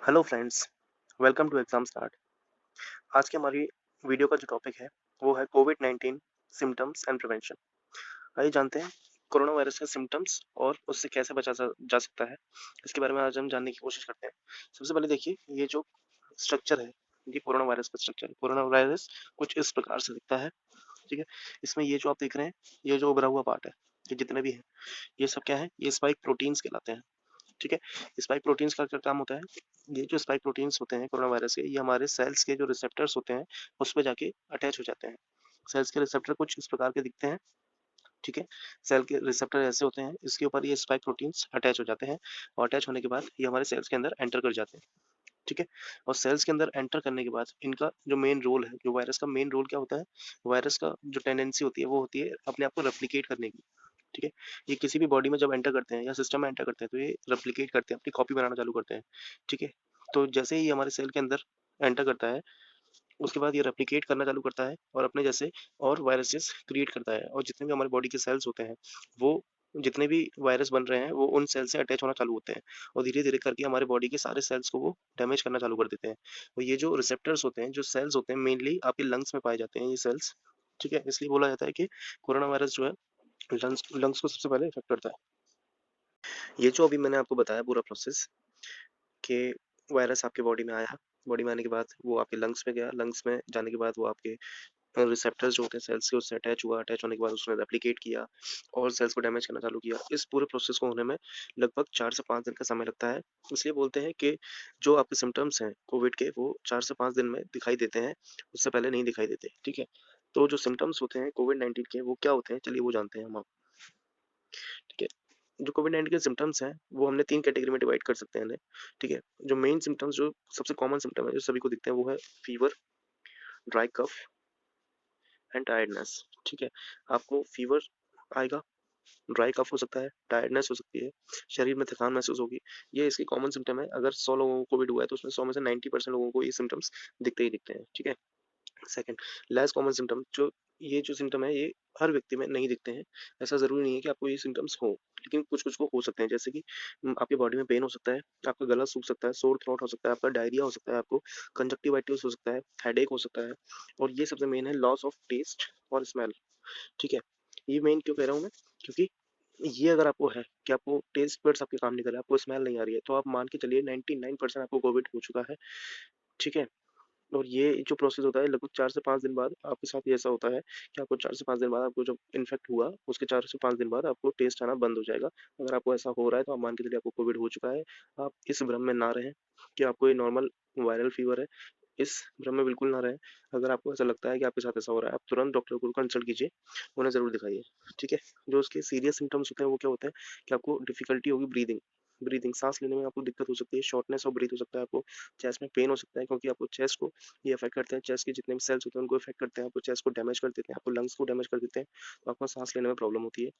Hello friends, welcome to exam start. आज की हमारी वीडियो का जो टॉपिक है वो है कोविड-19 सिम्टम्स एंड प्रिवेंशन। आइए जानते हैं कोरोना वायरस के सिम्टम्स और उससे कैसे बचा जा सकता है। इसके बारे में आज हम जानने की कोशिश करते हैं। सबसे पहले देखिए, ये जो स्ट्रक्चर है, ये कोरोना वायरस का स्ट्रक्चर है। कोरोना वायरस कुछ इस प्रकार से दिखता है। ठीक है, इसमें ये जो आप देख रहे हैं, ये जो उभरा हुआ पार्ट है, ये जितने भी हैं, ये सब क्या है, ये स्पाइक प्रोटीन्स कहलाते हैं। ठीक है, स्पाइक प्रोटीन्स का क्या काम होता है? ये जो स्पाइक प्रोटीन्स होते हैं कोरोना वायरस के, ये हमारे सेल्स के जो रिसेप्टर्स होते हैं उस पे जाके अटैच हो जाते हैं। सेल्स के रिसेप्टर कुछ इस प्रकार के दिखते हैं। ठीक है, सेल के रिसेप्टर ऐसे होते हैं, इसके ऊपर ये स्पाइक प्रोटीन्स अटैच हो जाते हैं और अटैच होने के बाद ये हमारे सेल्स के अंदर एंटर कर जाते हैं। ठीक है, और सेल्स के अंदर एंटर करने के बाद इनका जो मेन रोल है, जो वायरस का मेन रोल क्या होता है, वायरस का जो टेंडेंसी होती है वो होती है अपने आप को रेप्लिकेट करने की। ठीक है, ये किसी भी बॉडी में जब एंटर करते हैं या सिस्टम में एंटर करते हैं तो ये रेप्लिकेट करते हैं, अपनी कॉपी बनाना चालू करते हैं। ठीक है, तो जैसे ही ये हमारे सेल के अंदर एंटर करता है, उसके बाद ये रेप्लिकेट करना चालू करता है और अपने जैसे और वायरसेस क्रिएट करता है, और जितने भी हमारे बॉडी के सेल्स होते हैं वो जितने भी वायरस बन रहे हैं वो उन सेल से अटैच होना चालू होते हैं और धीरे धीरे करके हमारे बॉडी के सारे सेल्स को वो डैमेज करना चालू कर देते हैं। और ये जो रिसेप्टर्स होते हैं, जो सेल्स होते हैं, मेनली आपके लंग्स में पाए जाते हैं ये सेल्स। ठीक है, इसलिए बोला जाता है कि कोरोना वायरस जो है लंग्स लंग्स को सबसे पहले इफेक्ट करता है। ये जो अभी मैंने आपको बताया पूरा प्रोसेस, कि वायरस आपके बॉडी में आया, बॉडी में आने के बाद वो आपके लंग्स में गया, लंग्स में जाने के बाद वो आपके रिसेप्टर्स जो होते हैं सेल्स के उससे अटैच हुआ, अटैच होने के बाद उसने रेप्लिकेट किया और सेल्स को डैमेज करना चालू किया। इस पूरे प्रोसेस को होने में लगभग 4 से 5 दिन का समय लगता है। इसलिए बोलते हैं कि जो आपके सिम्टम्स हैं कोविड के वो 4 से 5 दिन में दिखाई देते हैं, उससे पहले नहीं दिखाई देते। ठीक है, तो जो सिम्टम्स होते हैं कोविड-19 के वो क्या होते हैं, चलिए वो जानते हैं हम। ठीक है, जो कोविड-19 के सिम्टम्स हैं वो हमने 3 कैटेगरी में डिवाइड कर सकते हैं इन्हें। ठीक है, जो मेन सिम्टम्स, जो सबसे कॉमन सिम्टम है, जो सभी को दिखते हैं, वो है fever, dry cough and tiredness. ठीक है, आपको फीवर आएगा, ड्राई कफ हो सकता है, टायर्डनेस हो सकती है, शरीर में थकान महसूस होगी। ये इसकी कॉमन सिम्टम है। अगर 100 लोगों को कोविड हुआ है तो उसमें 100 में से 90% लोगों को ये सिम्टम्स दिखते ही दिखते हैं। ठीक है, सेकंड, लेस कॉमन सिम्टम, जो ये जो सिम्टम है ये हर व्यक्ति में नहीं दिखते हैं। ऐसा ज़रूरी नहीं है कि आपको ये सिम्टम्स हो, लेकिन कुछ-कुछ को हो सकते हैं, जैसे कि आपकी बॉडी में पेन हो सकता है, आपका गला सूख सकता है, सोर थ्रोट हो सकता है, आपका डायरिया हो सकता है, आपको कंजक्टिवाइटिस हो सकता है, हेडेक हो सकता है, और ये सबसे मेन है लॉस ऑफ टेस्ट और स्मेल। ठीक है, ये मेन क्यों कह रहा हूँ मैं? क्योंकि ये अगर आपको है कि आपको टेस्ट बड्स आपके काम नहीं कर रहे, आपको स्मेल नहीं आ रही है, तो आप मान के चलिए 99% आपको कोविड हो चुका है। ठीक है, और ये जो प्रोसेस होता है लगभग 4 से 5 दिन बाद आपके साथ ये ऐसा होता है कि आपको 4 से 5 दिन बाद, आपको जब इन्फेक्ट हुआ उसके 4 से 5 दिन बाद आपको टेस्ट आना बंद हो जाएगा। अगर आपको ऐसा हो रहा है तो आप मान के चलिए आपको कोविड हो चुका है। आप इस भ्रम में ना रहें कि आपको ये नॉर्मल वायरल फीवर है, इस भ्रम में बिल्कुल ना रहें। अगर आपको ऐसा लगता है कि आपके साथ ऐसा हो रहा है, आप तुरंत डॉक्टर को कंसल्ट कीजिए, उन्हें ज़रूर दिखाइए। ठीक है, जो उसके सीरियस सिम्टम्स होते हैं वो क्या होते हैं कि आपको डिफ़िकल्टी होगी ब्रीदिंग, ब्रीदिंग सांस लेने में आपको दिक्कत हो सकती है, शॉर्टनेस ऑफ ब्रीथ हो सकता है, आपको चेस्ट में पेन हो सकता है, क्योंकि आपको चेस्ट को ये अफेक्ट करते हैं, चेस्ट के जितने भी सेल्स होते हैं उनको अफेक्ट करते हैं, आपको चेस्ट को डैमेज कर देते हैं, आपको लंग्स को डैमेज कर देते हैं, तो आपको सांस लेने में प्रॉब्लम होती है।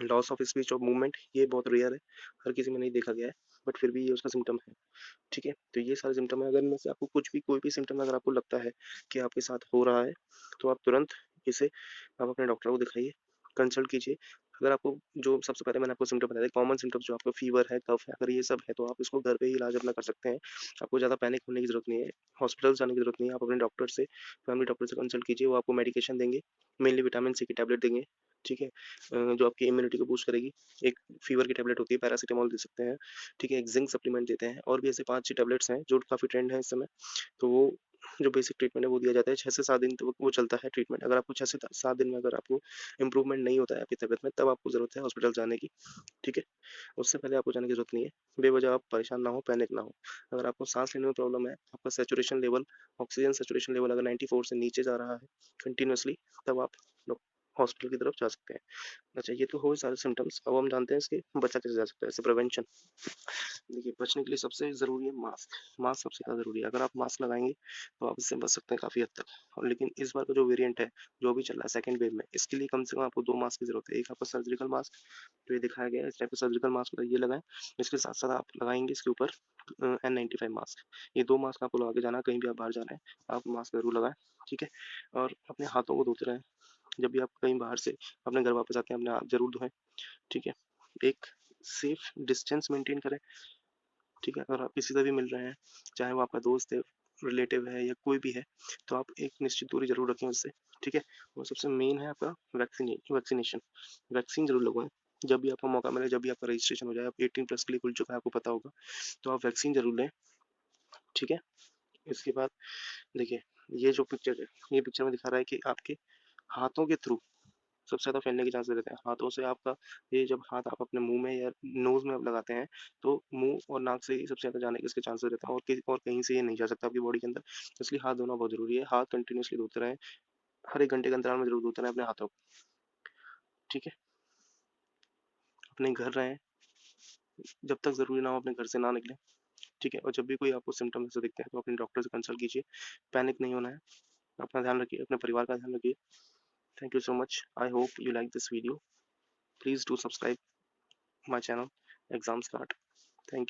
लॉस ऑफ स्पीच और मूवमेंट, ये बहुत रेयर है, हर किसी में नहीं देखा गया है, बट फिर भी ये उसका सिम्टम है। ठीक है, तो ये सारे सिम्टम है। अगर इनमें से आपको कुछ भी, कोई भी सिम्टम अगर आपको लगता है कि आपके साथ हो रहा है, तो आप तुरंत इसे आप अपने डॉक्टर को दिखाइए, कंसल्ट कीजिए। अगर आपको, जो सबसे पहले मैंने आपको सिम्टम बताया था, कॉमन सिम्टम्स जो आपको फीवर है, कफ है, अगर ये सब है तो आप इसको घर पे ही इलाज अपना कर सकते हैं। आपको ज़्यादा पैनिक होने की ज़रूरत नहीं है, हॉस्पिटल जाने की ज़रूरत नहीं है। आप अपने डॉक्टर से, फैमिली डॉक्टर से कंसल्ट कीजिए, वो आपको मेडिकेशन देंगे, मेनली विटामिन सी की टैबलेट देंगे। ठीक है, जो आपकी इम्यूनिटी को बूस्ट करेगी। एक फीवर की टैबलेट होती है, पैरासिटामॉल दे सकते हैं। ठीक है, एक जिंक सप्लीमेंट देते हैं, और भी ऐसे 5-6 टैबलेट्स हैं जो काफ़ी ट्रेंड है इस समय। तो वो जो बेसिक ट्रीटमेंट है वो दिया जाता है, 6 से 7 दिन तक वो चलता है ट्रीटमेंट। अगर आपको 6 से 7 दिन में अगर आपको इंप्रूवमेंट नहीं होता है आपकी तबीयत में, तब आपको ज़रूरत है हॉस्पिटल जाने की। ठीक है, उससे पहले आपको जाने की ज़रूरत नहीं है। बेवजह आप परेशान ना हो, पैनिक ना हो। अगर आपको सांस लेने में प्रॉब्लम है, आपका saturation level, oxygen saturation level अगर 94 से नीचे जा रहा है कंटिन्यूअसली, तब आप हॉस्पिटल की तरफ जा सकते हैं। अच्छा, ये तो हो सारे सिम्टम्स। अब हम जानते हैं इसके बचा कैसे जा सकता है, इससे प्रिवेंशन। देखिए, बचने के लिए सबसे ज़रूरी है मास्क। मास्क सबसे ज़्यादा ज़रूरी है। अगर आप मास्क लगाएँगे तो आप इससे बच सकते हैं काफ़ी हद तक। और लेकिन इस बार का जो वेरिएंट है, जो अभी चल रहा है सेकंड वेव में, इसके लिए कम से कम आपको 2 मास्क की ज़रूरत है। एक आपका सर्जिकल मास्क, जो ये दिखाया गया है, इस टाइप का सर्जिकल मास्क होता है, ये लगाएँ। इसके साथ-साथ आप लगाएँगे इसके ऊपर N95 मास्क। ये 2 मास्क आपको लगा के जाना है, कहीं भी आप बाहर जा रहे हैं, आप मास्क ज़रूर लगाएँ। ठीक है? और अपने हाथों को धोते रहें। जब भी आप कहीं बाहर से अपने घर वापस आते हैं, अपने हाथ ज़रूर धोएँ। ठीक है? एक सेफ डिस्टेंस मेंटेन करें। ठीक है। अगर आप किसी से भी मिल रहे हैं, चाहे वो आपका दोस्त है, रिलेटिव है या कोई भी है, तो आप एक निश्चित दूरी जरूर रखें उससे। ठीक है। और सबसे मेन है आपका वैक्सीनेशन। वैक्सीन जरूर लगवाएं। जब भी आपको मौका मिले, जब भी आपका रजिस्ट्रेशन हो जाए, आप 18+ के लिए खुल चुका है, आपको पता होगा, तो आप वैक्सीन जरूर लें। ठीक है। इसके बाद देखिए, ये जो पिक्चर है, ये पिक्चर में दिखा रहा है कि आपके हाथों के थ्रू सबसे ज़्यादा फैलने के चांसेस रहते हैं। हाथों से आपका, ये जब हाथ आप अपने मुंह में या नोज में आप लगाते हैं, तो मुंह और नाक से ही सबसे ज़्यादा जाने के इसके चांसेस रहते हैं, और कहीं से ये नहीं जा सकता आपकी बॉडी के अंदर। इसलिए हाथ धोना बहुत जरूरी है। हाथ कंटिन्यूसली धोते रहें, हर 1 घंटे के अंतराल में जरूर धोते रहें अपने हाथों को। ठीक है। अपने घर रहें, जब तक ज़रूरी ना हो अपने घर से ना निकलें। ठीक है। और जब भी कोई आपको सिम्टम ऐसे दिखते हैं, तो अपने डॉक्टर से कंसल्ट कीजिए। पैनिक नहीं होना है। अपना ध्यान रखिए, अपने परिवार का ध्यान रखिए। Thank you so much. I hope you like this video. Please do subscribe my channel, Exam Start. Thank you.